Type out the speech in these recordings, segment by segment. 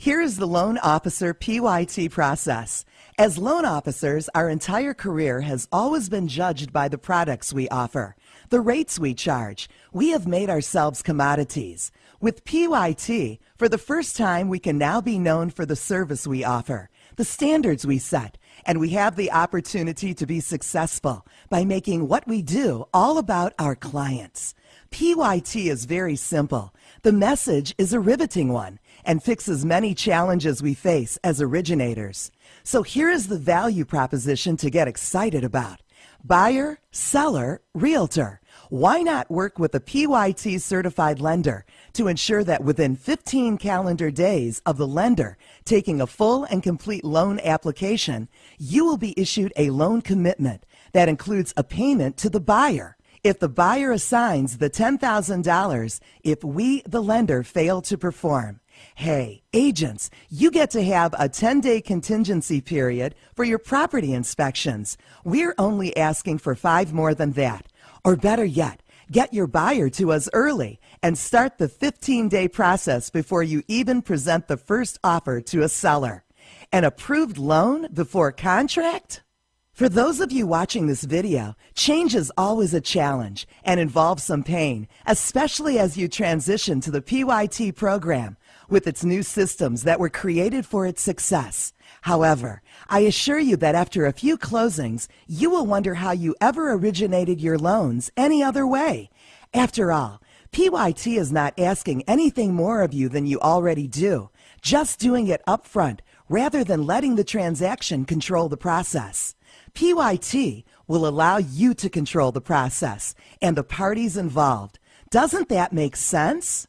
Here is the Loan Officer PYT process. As loan officers, our entire career has always been judged by the products we offer, the rates we charge. We have made ourselves commodities. With PYT, for the first time, we can now be known for the service we offer, the standards we set, and we have the opportunity to be successful by making what we do all about our clients. PYT is very simple. The message is a riveting one and fixes many challenges we face as originators. So here is the value proposition to get excited about. Buyer, seller, realtor. Why not work with a PYT certified lender to ensure that within 15 calendar days of the lender taking a full and complete loan application, you will be issued a loan commitment that includes a payment to the buyer if the buyer assigns the $10,000 if we, the lender, fail to perform. Hey, agents, you get to have a 10-day contingency period for your property inspections. We're only asking for 5 more than that. Or better yet, get your buyer to us early and start the 15-day process before you even present the first offer to a seller. An approved loan before contract? For those of you watching this video, change is always a challenge and involves some pain, especially as you transition to the PYT program with its new systems that were created for its success. However, I assure you that after a few closings, you will wonder how you ever originated your loans any other way. After all, PYT is not asking anything more of you than you already do, just doing it upfront rather than letting the transaction control the process. PYT will allow you to control the process and the parties involved. Doesn't that make sense?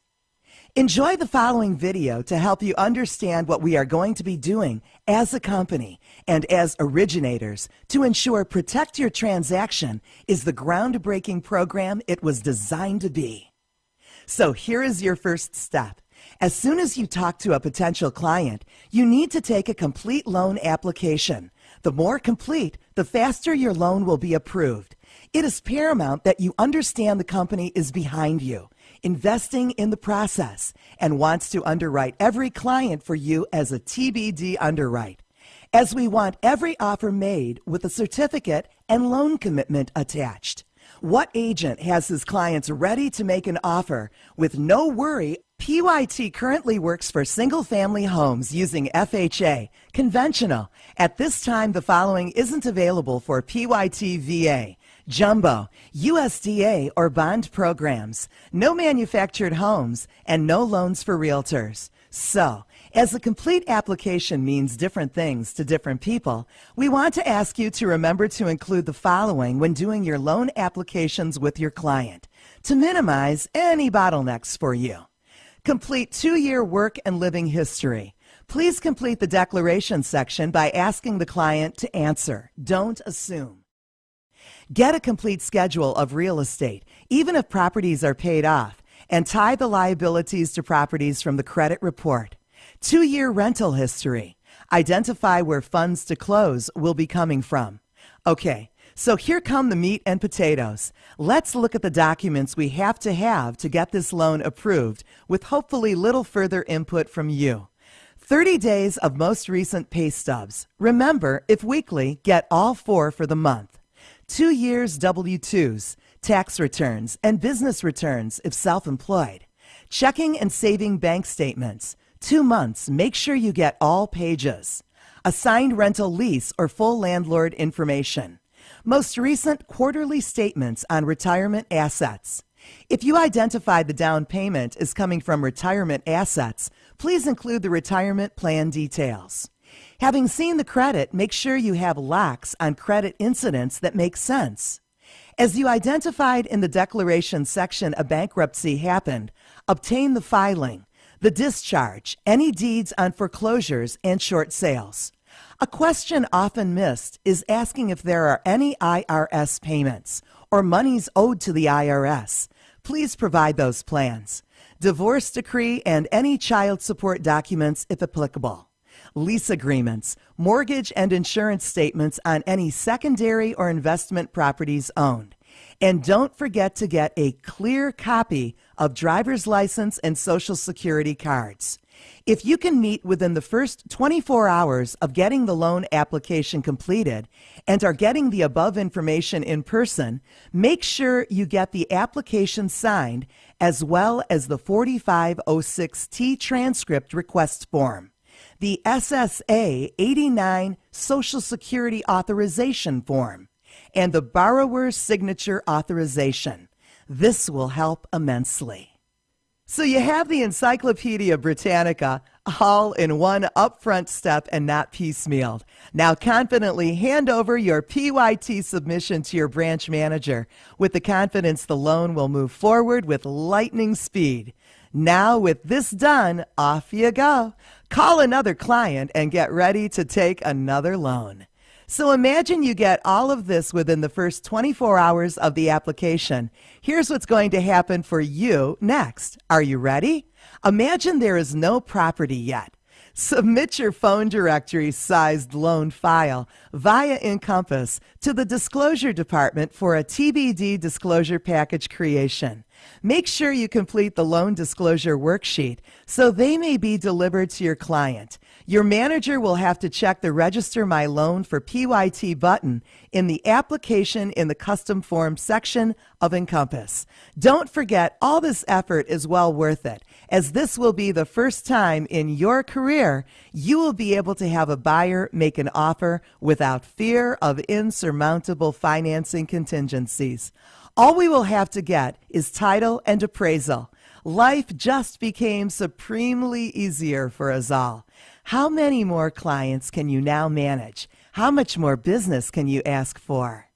Enjoy the following video to help you understand what we are going to be doing as a company and as originators to ensure Protect Your Transaction is the groundbreaking program it was designed to be. So here is your first step. As soon as you talk to a potential client, you need to take a complete loan application. The more complete, the faster your loan will be approved. It is paramount that you understand the company is behind you, investing in the process, and wants to underwrite every client for you as a TBD underwrite, as we want every offer made with a certificate and loan commitment attached. What agent has his clients ready to make an offer with no worry? PYT currently works for single-family homes using FHA, conventional. At this time, the following isn't available for PYT VA, jumbo, USDA, or bond programs, no manufactured homes, and no loans for realtors. So, as a complete application means different things to different people, we want to ask you to remember to include the following when doing your loan applications with your client to minimize any bottlenecks for you. Complete 2-year work and living history. Please complete the declaration section by asking the client to answer. Don't assume. Get a complete schedule of real estate, even if properties are paid off, and tie the liabilities to properties from the credit report. 2-year rental history. Identify where funds to close will be coming from. Okay, so here come the meat and potatoes. Let's look at the documents we have to get this loan approved with hopefully little further input from you. 30 days of most recent pay stubs. Remember, if weekly, get all 4 for the month. 2 years W-2s, tax returns, and business returns if self-employed. Checking and saving bank statements. 2 months, make sure you get all pages. Assigned rental lease or full landlord information. Most recent quarterly statements on retirement assets. If you identify the down payment is coming from retirement assets, please include the retirement plan details. Having seen the credit, make sure you have locks on credit incidents that make sense. As you identified in the declaration section a bankruptcy happened, obtain the filing, the discharge, any deeds on foreclosures and short sales. A question often missed is asking if there are any IRS payments or monies owed to the IRS. Please provide those plans. Divorce decree and any child support documents if applicable. Lease agreements, mortgage and insurance statements on any secondary or investment properties owned. And don't forget to get a clear copy of driver's license and Social Security cards. If you can meet within the first 24 hours of getting the loan application completed and are getting the above information in person, make sure you get the application signed as well as the 4506T transcript request form, the SSA 89 Social Security Authorization Form, and the Borrower's Signature Authorization. This will help immensely. So you have the Encyclopedia Britannica all in one upfront step and not piecemealed. Now confidently hand over your PYT submission to your branch manager with the confidence the loan will move forward with lightning speed. Now with this done, off you go. Call another client and get ready to take another loan. So imagine you get all of this within the first 24 hours of the application. Here's what's going to happen for you next. Are you ready? Imagine there is no property yet. Submit your phone directory-sized loan file via Encompass to the Disclosure Department for a TBD disclosure package creation. Make sure you complete the loan disclosure worksheet so they may be delivered to your client. Your manager will have to check the Register My Loan for PYT button in the Application in the Custom Form section of Encompass. Don't forget, all this effort is well worth it, as this will be the first time in your career you will be able to have a buyer make an offer without fear of insurmountable financing contingencies. All we will have to get is title and appraisal. Life just became supremely easier for us all. How many more clients can you now manage? How much more business can you ask for?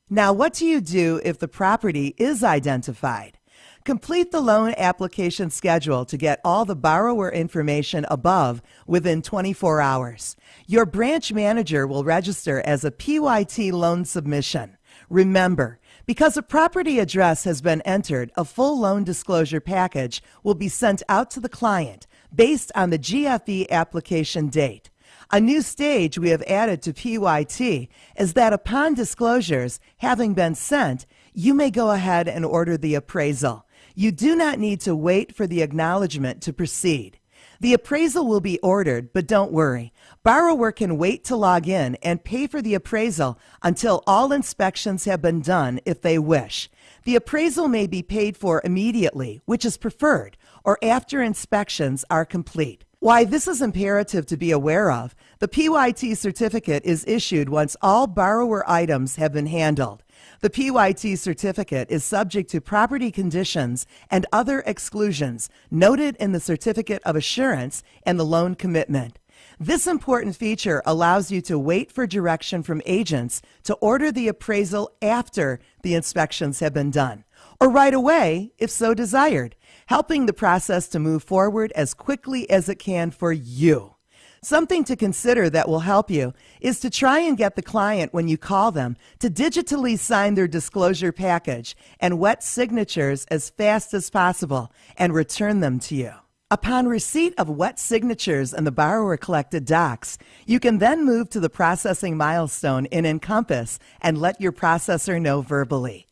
Now, what do you do if the property is identified? Complete the loan application schedule to get all the borrower information above within 24 hours. Your branch manager will register as a PYT loan submission. Remember, because a property address has been entered, a full loan disclosure package will be sent out to the client based on the GFE application date. A new stage we have added to PYT is that upon disclosures having been sent, you may go ahead and order the appraisal. You do not need to wait for the acknowledgement to proceed. The appraisal will be ordered, but don't worry. Borrower can wait to log in and pay for the appraisal until all inspections have been done if they wish. The appraisal may be paid for immediately, which is preferred, or after inspections are complete. Why this is imperative to be aware of, the PYT certificate is issued once all borrower items have been handled. The PYT certificate is subject to property conditions and other exclusions noted in the Certificate of Assurance and the loan commitment. This important feature allows you to wait for direction from agents to order the appraisal after the inspections have been done, or right away if so desired, helping the process to move forward as quickly as it can for you. Something to consider that will help you is to try and get the client, when you call them, to digitally sign their disclosure package and wet signatures as fast as possible and return them to you. Upon receipt of wet signatures and the borrower collected docs, you can then move to the processing milestone in Encompass and let your processor know verbally.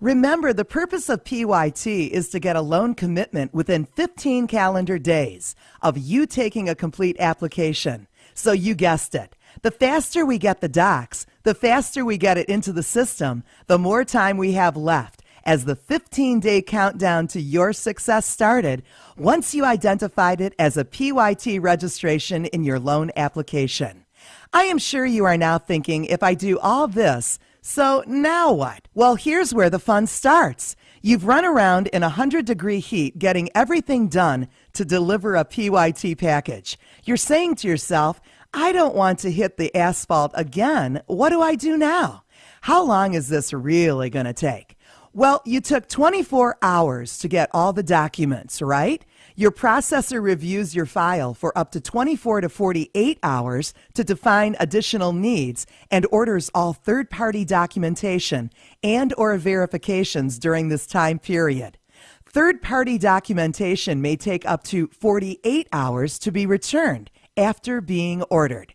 Remember, the purpose of PYT is to get a loan commitment within 15 calendar days of you taking a complete application. So you guessed it. The faster we get the docs, the faster we get it into the system, the more time we have left as the 15-day countdown to your success started once you identified it as a PYT registration in your loan application. I am sure you are now thinking, if I do all this, so now what? Well, here's where the fun starts. You've run around in 100-degree heat getting everything done to deliver a PYT package. You're saying to yourself, I don't want to hit the asphalt again. What do I do now? How long is this really going to take? Well, you took 24 hours to get all the documents, right? Your processor reviews your file for up to 24 to 48 hours to define additional needs and orders all third-party documentation and/or verifications during this time period. Third-party documentation may take up to 48 hours to be returned after being ordered.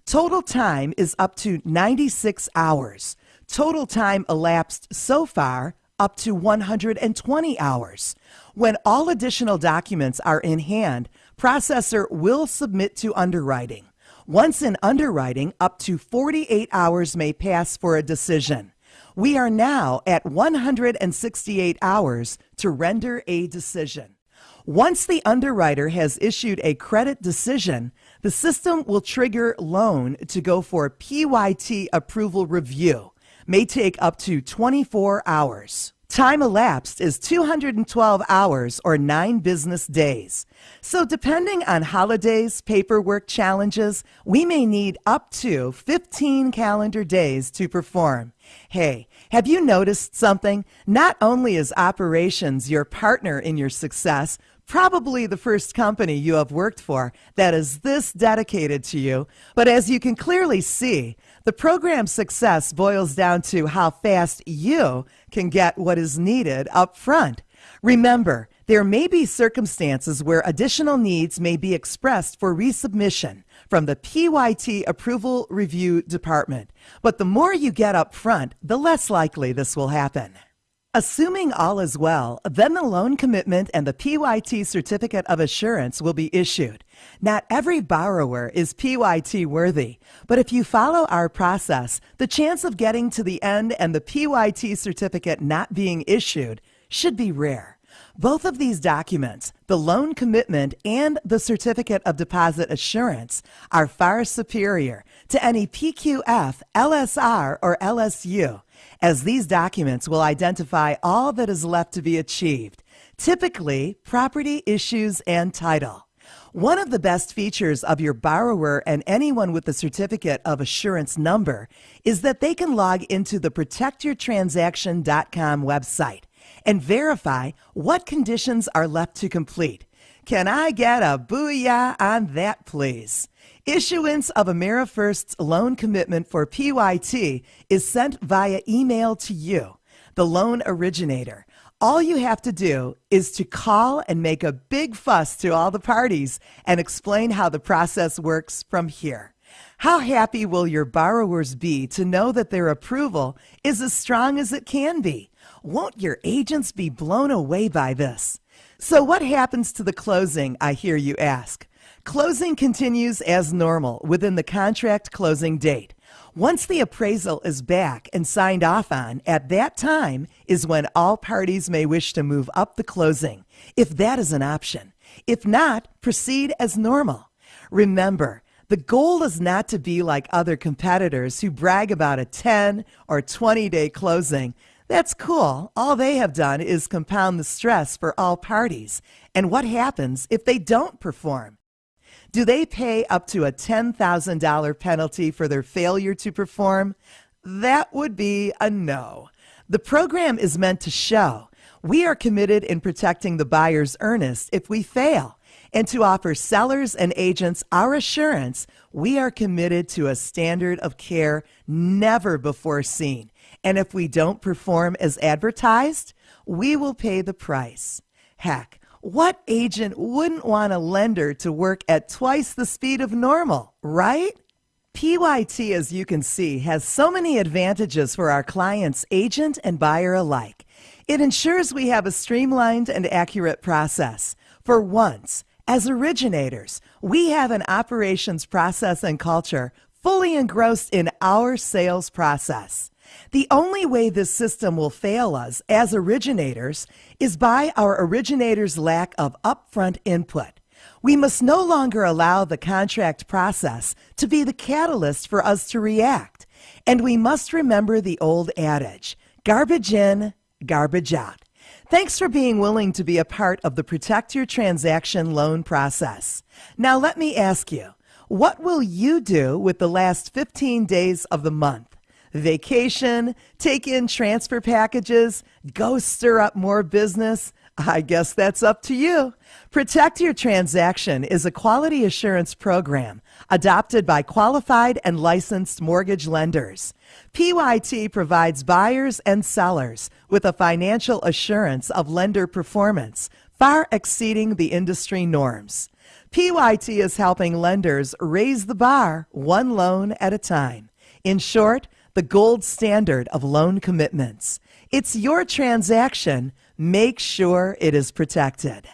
Total time is up to 96 hours. Total time elapsed so far, up to 120 hours. When all additional documents are in hand, processor will submit to underwriting. Once in underwriting, up to 48 hours may pass for a decision. We are now at 168 hours to render a decision. Once the underwriter has issued a credit decision, the system will trigger loan to go for PYT approval review. May take up to 24 hours. Time elapsed is 212 hours or 9 business days. So depending on holidays, paperwork challenges, we may need up to 15 calendar days to perform. Hey, have you noticed something? Not only is operations your partner in your success, probably the first company you have worked for that is this dedicated to you, but as you can clearly see, the program's success boils down to how fast you can get what is needed up front. Remember, there may be circumstances where additional needs may be expressed for resubmission from the PYT Approval Review Department, but the more you get up front, the less likely this will happen. Assuming all is well, then the loan commitment and the PYT Certificate of Assurance will be issued. Not every borrower is PYT worthy, but if you follow our process, the chance of getting to the end and the PYT certificate not being issued should be rare. Both of these documents, the loan commitment and the Certificate of Deposit Assurance, are far superior to any PQF, LSR, or LSU, as these documents will identify all that is left to be achieved, typically property issues and title. One of the best features of your borrower and anyone with the Certificate of Assurance number is that they can log into the protectyourtransaction.com website and verify what conditions are left to complete. Can I get a booyah on that, please? Issuance of AmeriFirst's loan commitment for PYT is sent via email to you, the loan originator. All you have to do is to call and make a big fuss to all the parties and explain how the process works from here. How happy will your borrowers be to know that their approval is as strong as it can be? Won't your agents be blown away by this? So what happens to the closing, I hear you ask? Closing continues as normal within the contract closing date. Once the appraisal is back and signed off on, at that time is when all parties may wish to move up the closing, if that is an option. If not, proceed as normal. Remember, the goal is not to be like other competitors who brag about a 10 or 20-day closing. That's cool. All they have done is compound the stress for all parties. And what happens if they don't perform? Do they pay up to a $10,000 penalty for their failure to perform? That would be a no. The program is meant to show we are committed in protecting the buyer's earnest if we fail, and to offer sellers and agents our assurance we are committed to a standard of care never before seen. And if we don't perform as advertised, we will pay the price. Heck, what agent wouldn't want a lender to work at twice the speed of normal, right? PYT, as you can see, has so many advantages for our clients, agent and buyer alike. It ensures we have a streamlined and accurate process. For once, as originators, we have an operations process and culture fully engrossed in our sales process. The only way this system will fail us as originators is by our originators' lack of upfront input. We must no longer allow the contract process to be the catalyst for us to react. And we must remember the old adage, garbage in, garbage out. Thanks for being willing to be a part of the Protect Your Transaction loan process. Now let me ask you, what will you do with the last 15 days of the month? Vacation, take in transfer packages, go stir up more business? I guess that's up to you. Protect Your Transaction is a quality assurance program adopted by qualified and licensed mortgage lenders. PYT provides buyers and sellers with a financial assurance of lender performance far exceeding the industry norms. PYT is helping lenders raise the bar one loan at a time. In short, the gold standard of loan commitments. It's your transaction. Make sure it is protected.